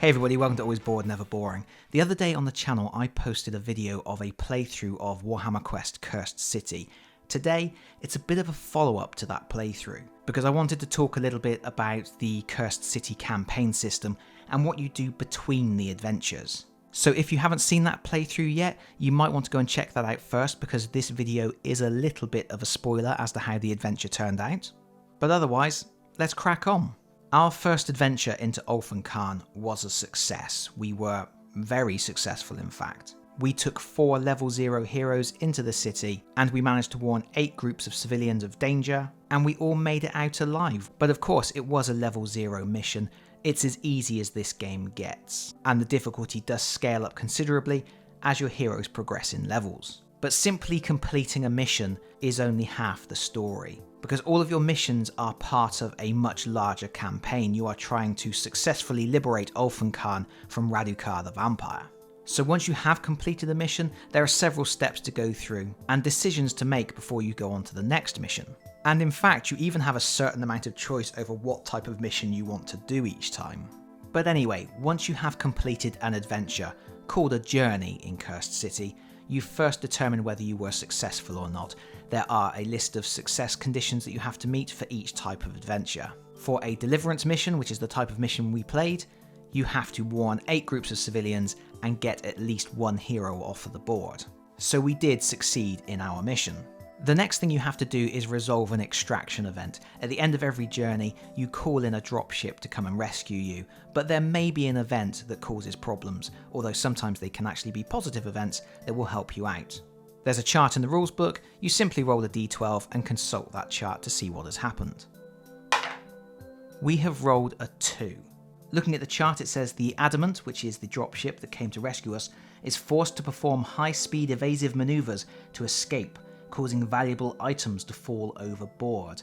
Hey everybody, welcome to Always Bored, Never Boring. The other day on the channel I posted a video of a playthrough of Warhammer Quest Cursed City. Today, it's a bit of a follow-up to that playthrough, because I wanted to talk a little bit about the Cursed City campaign system and what you do between the adventures. So if you haven't seen that playthrough yet, you might want to go and check that out first, because this video is a little bit of a spoiler as to how the adventure turned out. But otherwise, let's crack on. Our first adventure into Ulfenkarn was a success. We were very successful, in fact. We took 4 level 0 heroes into the city, and we managed to warn 8 groups of civilians of danger, and we all made it out alive. But of course, it was a level 0 mission. It's as easy as this game gets, and the difficulty does scale up considerably as your heroes progress in levels. But simply completing a mission is only half the story, because all of your missions are part of a much larger campaign. You are trying to successfully liberate Ulfenkarn from Radukar the vampire. So once you have completed a mission, there are several steps to go through and decisions to make before you go on to the next mission. And in fact, you even have a certain amount of choice over what type of mission you want to do each time. But anyway, once you have completed an adventure, called a journey in Cursed City, you first determine whether you were successful or not. There are a list of success conditions that you have to meet for each type of adventure. For a deliverance mission, which is the type of mission we played, you have to warn 8 groups of civilians and get at least 1 hero off of the board. So we did succeed in our mission. The next thing you have to do is resolve an extraction event. At the end of every journey, you call in a dropship to come and rescue you, but there may be an event that causes problems, although sometimes they can actually be positive events that will help you out. There's a chart in the rules book. You simply roll a d12 and consult that chart to see what has happened. We have rolled a 2. Looking at the chart, it says the Adamant, which is the dropship that came to rescue us, is forced to perform high-speed evasive maneuvers to escape, causing valuable items to fall overboard.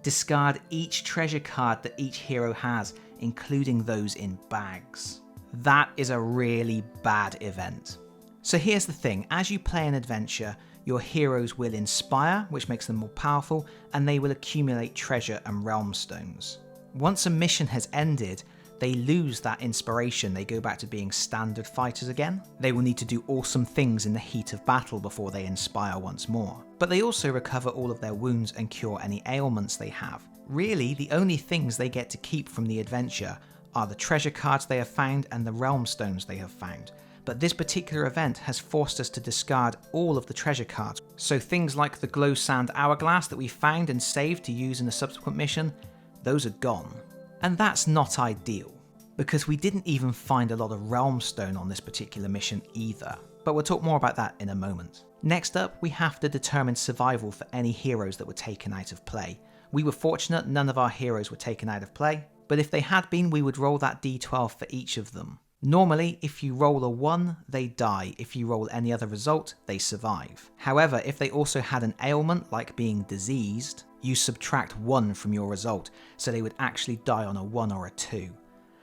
Discard each treasure card that each hero has, including those in bags. That is a really bad event. So here's the thing, as you play an adventure, your heroes will inspire, which makes them more powerful, and they will accumulate treasure and Realmstones. Once a mission has ended, they lose that inspiration. They go back to being standard fighters again. They will need to do awesome things in the heat of battle before they inspire once more. But they also recover all of their wounds and cure any ailments they have. Really, the only things they get to keep from the adventure are the treasure cards they have found and the Realmstones they have found. But this particular event has forced us to discard all of the treasure cards. So things like the glow sand hourglass that we found and saved to use in a subsequent mission, those are gone. And that's not ideal, because we didn't even find a lot of Realmstone on this particular mission either. But we'll talk more about that in a moment. Next up, we have to determine survival for any heroes that were taken out of play. We were fortunate none of our heroes were taken out of play, but if they had been, we would roll that d12 for each of them. Normally, if you roll a 1, they die. If you roll any other result, they survive. However, if they also had an ailment, like being diseased, you subtract 1 from your result, so they would actually die on a 1 or a 2.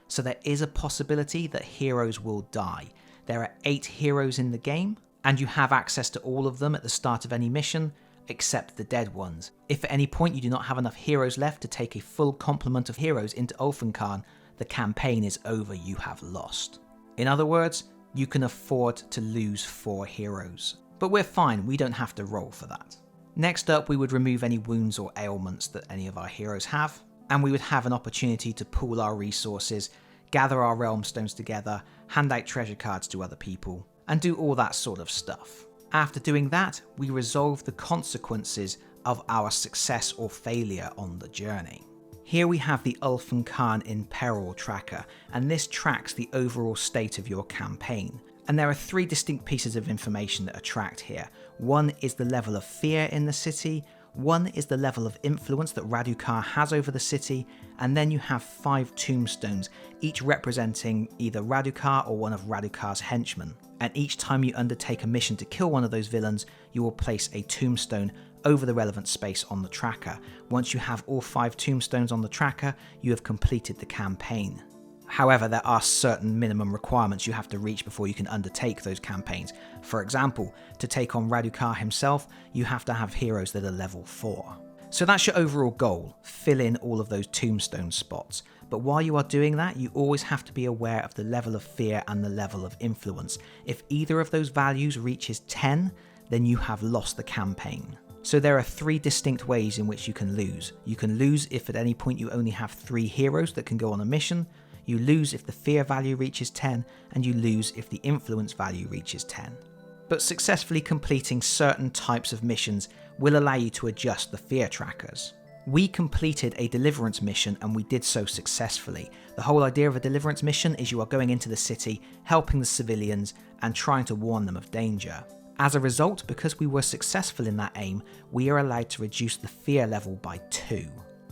So there is a possibility that heroes will die. There are 8 heroes in the game, and you have access to all of them at the start of any mission, except the dead ones. If at any point you do not have enough heroes left to take a full complement of heroes into Ulfenkarn, the campaign is over, you have lost. In other words, you can afford to lose 4 heroes. But we're fine, we don't have to roll for that. Next up, we would remove any wounds or ailments that any of our heroes have, and we would have an opportunity to pool our resources, gather our Realmstones together, hand out treasure cards to other people, and do all that sort of stuff. After doing that, we resolve the consequences of our success or failure on the journey. Here we have the Ulfenkarn in Peril tracker, and this tracks the overall state of your campaign. And there are 3 distinct pieces of information that are tracked here. 1 is the level of fear in the city, 1 is the level of influence that Radukar has over the city, and then you have 5 tombstones, each representing either Radukar or one of Radukar's henchmen. And each time you undertake a mission to kill one of those villains, you will place a tombstone over the relevant space on the tracker. Once you have all 5 tombstones on the tracker, you have completed the campaign. However, there are certain minimum requirements you have to reach before you can undertake those campaigns. For example, to take on Radukar himself, you have to have heroes that are level 4. So that's your overall goal, fill in all of those tombstone spots. But while you are doing that, you always have to be aware of the level of fear and the level of influence. If either of those values reaches 10, then you have lost the campaign. So there are 3 distinct ways in which you can lose. You can lose if at any point you only have 3 heroes that can go on a mission, you lose if the fear value reaches 10, and you lose if the influence value reaches 10. But successfully completing certain types of missions will allow you to adjust the fear trackers. We completed a deliverance mission and we did so successfully. The whole idea of a deliverance mission is you are going into the city, helping the civilians and trying to warn them of danger. As a result, because we were successful in that aim, we are allowed to reduce the fear level by 2.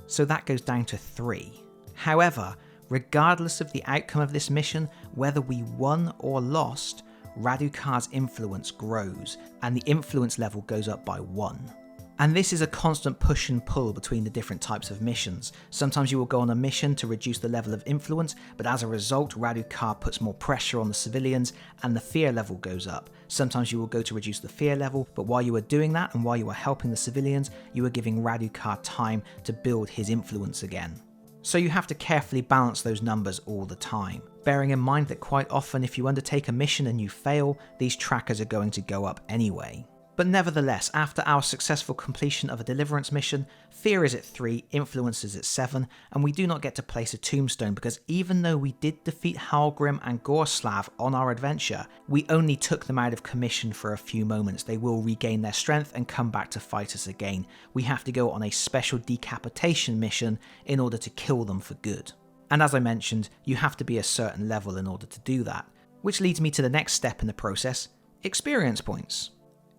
So that goes down to 3. However, regardless of the outcome of this mission, whether we won or lost, Radukar's influence grows, and the influence level goes up by 1. And this is a constant push and pull between the different types of missions. Sometimes you will go on a mission to reduce the level of influence, but as a result, Radukar puts more pressure on the civilians and the fear level goes up. Sometimes you will go to reduce the fear level, but while you are doing that and while you are helping the civilians, you are giving Radukar time to build his influence again. So you have to carefully balance those numbers all the time, bearing in mind that quite often if you undertake a mission and you fail, these trackers are going to go up anyway. But nevertheless, after our successful completion of a deliverance mission, fear is at 3, influence is at 7, and we do not get to place a tombstone because even though we did defeat Halgrim and Gorslav on our adventure, we only took them out of commission for a few moments. They will regain their strength and come back to fight us again. We have to go on a special decapitation mission in order to kill them for good. And as I mentioned, you have to be a certain level in order to do that. Which leads me to the next step in the process, experience points.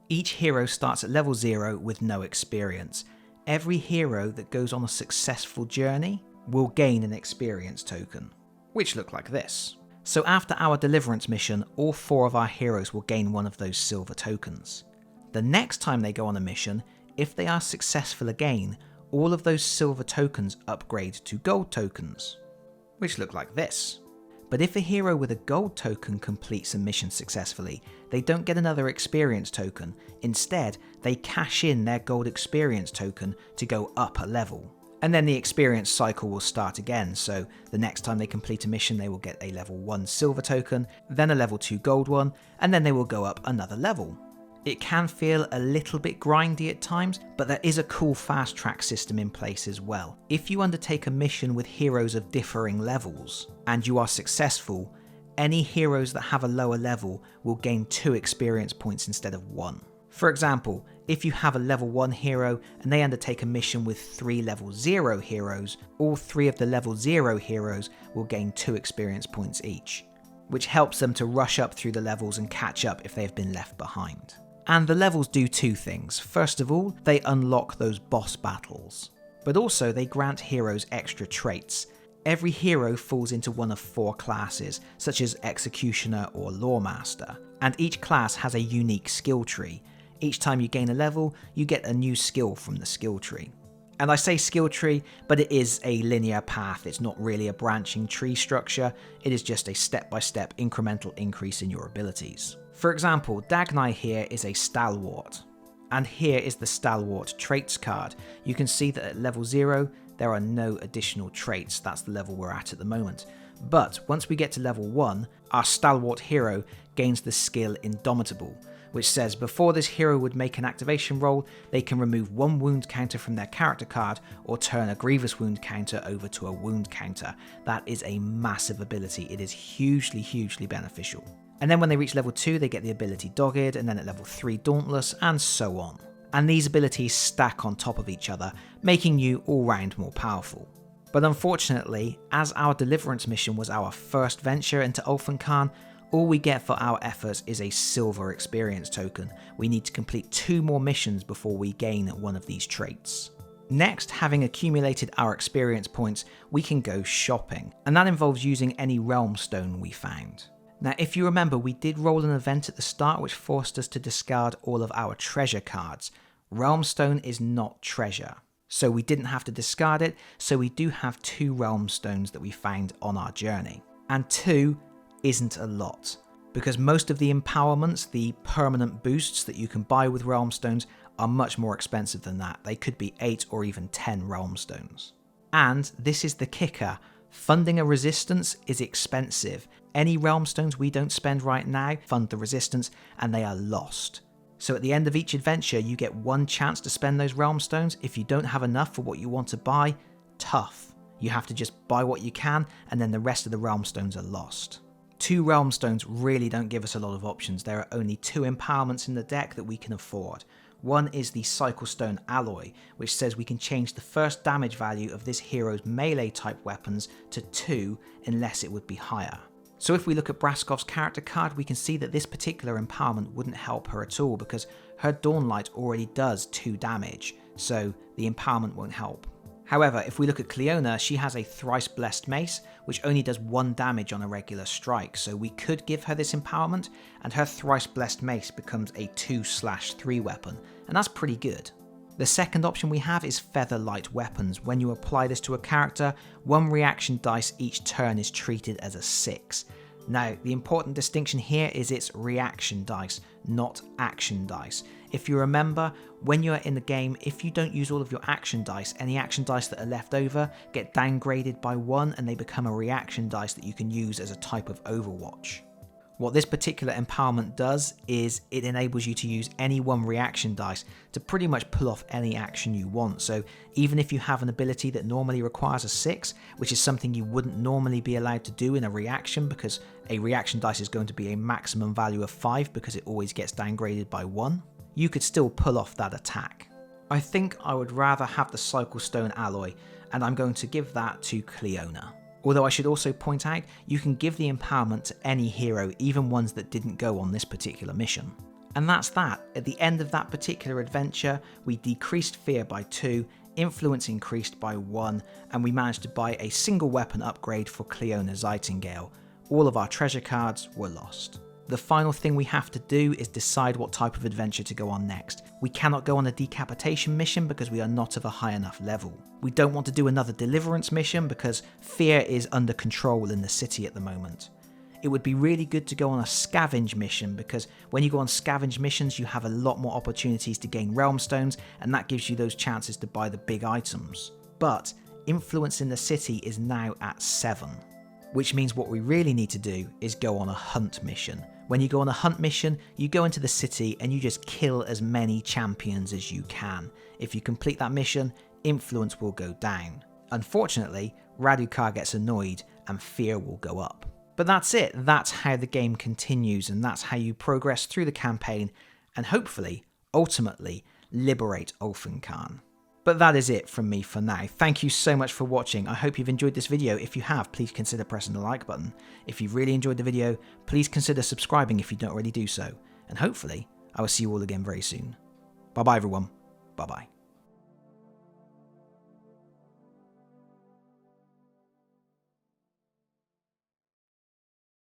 Each hero starts at level 0 with no experience. Every hero that goes on a successful journey will gain an experience token, which look like this. So after our deliverance mission, all 4 of our heroes will gain one of those silver tokens. The next time they go on a mission, if they are successful again, all of those silver tokens upgrade to gold tokens, which look like this. But if a hero with a gold token completes a mission successfully, they don't get another experience token. Instead, they cash in their gold experience token to go up a level. And then the experience cycle will start again, so the next time they complete a mission they will get a level 1 silver token, then a level 2 gold one, and then they will go up another level. It can feel a little bit grindy at times, but there is a cool fast track system in place as well. If you undertake a mission with heroes of differing levels, and you are successful, any heroes that have a lower level will gain 2 experience points instead of 1. For example, if you have a level 1 hero and they undertake a mission with 3 level 0 heroes, all 3 of the level 0 heroes will gain 2 experience points each, which helps them to rush up through the levels and catch up if they have been left behind. And the levels do 2 things. First of all, they unlock those boss battles, but also they grant heroes extra traits. Every hero falls into one of 4 classes, such as Executioner or Lawmaster, and each class has a unique skill tree. Each time you gain a level, you get a new skill from the skill tree. And I say skill tree, but it is a linear path. It's not really a branching tree structure. It is just a step-by-step incremental increase in your abilities. For example, Dagnai here is a Stalwart, and here is the Stalwart traits card. You can see that at level 0, there are no additional traits. That's the level we're at the moment. But once we get to level 1, our Stalwart hero gains the skill Indomitable, which says before this hero would make an activation roll, they can remove 1 wound counter from their character card or turn a grievous wound counter over to a wound counter. That is a massive ability. It is hugely beneficial. And then when they reach level 2, they get the ability Dogged, and then at level 3 Dauntless, and so on. And these abilities stack on top of each other, making you all round more powerful. But unfortunately, as our deliverance mission was our first venture into Ulfenkarn, all we get for our efforts is a silver experience token. We need to complete 2 more missions before we gain one of these traits. Next, having accumulated our experience points, we can go shopping, and that involves using any Realmstone we found. Now, if you remember, we did roll an event at the start which forced us to discard all of our treasure cards. Realmstone is not treasure, so we didn't have to discard it, so we do have 2 Realmstones that we found on our journey. And 2 isn't a lot, because most of the empowerments, the permanent boosts that you can buy with Realmstones, are much more expensive than that. They could be 8 or even 10 Realmstones. And this is the kicker, Funding a resistance is expensive. Any Realmstones we don't spend right now fund the resistance, and they are lost. So at the end of each adventure, you get one chance to spend those Realmstones. If you don't have enough for what you want to buy, tough. You have to just buy what you can, and then the rest of the Realmstones are lost. 2 Realmstones really don't give us a lot of options. There are only 2 empowerments in the deck that we can afford. One is the Cyclestone Alloy, which says we can change the first damage value of this hero's melee type weapons to 2 unless it would be higher. So if we look at Braskov's character card, we can see that this particular empowerment wouldn't help her at all because her Dawnlight already does 2 damage, so the empowerment won't help. However, if we look at Cleona, she has a Thrice Blessed Mace, which only does 1 damage on a regular strike, so we could give her this empowerment, and her Thrice Blessed Mace becomes a 2/3 weapon, and that's pretty good. The second option we have is Featherlight Weapons. When you apply this to a character, 1 reaction dice each turn is treated as a 6. Now, the important distinction here is it's reaction dice, not action dice. If you remember, when you're in the game, if you don't use all of your action dice, any action dice that are left over get downgraded by 1 and they become a reaction dice that you can use as a type of Overwatch. What this particular empowerment does is it enables you to use any 1 reaction dice to pretty much pull off any action you want. So even if you have an ability that normally requires a 6, which is something you wouldn't normally be allowed to do in a reaction because a reaction dice is going to be a maximum value of 5 because it always gets downgraded by 1, you could still pull off that attack. I think I would rather have the Cyclestone Alloy, and I'm going to give that to Cleona. Although I should also point out, you can give the empowerment to any hero, even ones that didn't go on this particular mission. And that's that. At the end of that particular adventure, we decreased fear by 2, influence increased by 1, and we managed to buy a single weapon upgrade for Cleona Zeitingale. All of our treasure cards were lost. The final thing we have to do is decide what type of adventure to go on next. We cannot go on a decapitation mission because we are not of a high enough level. We don't want to do another deliverance mission because fear is under control in the city at the moment. It would be really good to go on a scavenge mission because when you go on scavenge missions you have a lot more opportunities to gain Realmstones, and that gives you those chances to buy the big items. But influence in the city is now at 7. Which means what we really need to do is go on a hunt mission. When you go on a hunt mission, you go into the city and you just kill as many champions as you can. If you complete that mission, influence will go down. Unfortunately, Radukar gets annoyed and fear will go up. But that's it, that's how the game continues, and that's how you progress through the campaign and hopefully, ultimately, liberate Ulfenkarn. But that is it from me for now. Thank you so much for watching. I hope you've enjoyed this video. If you have, please consider pressing the like button. If you've really enjoyed the video, please consider subscribing if you don't already do so. And hopefully, I will see you all again very soon. Bye bye everyone. Bye bye.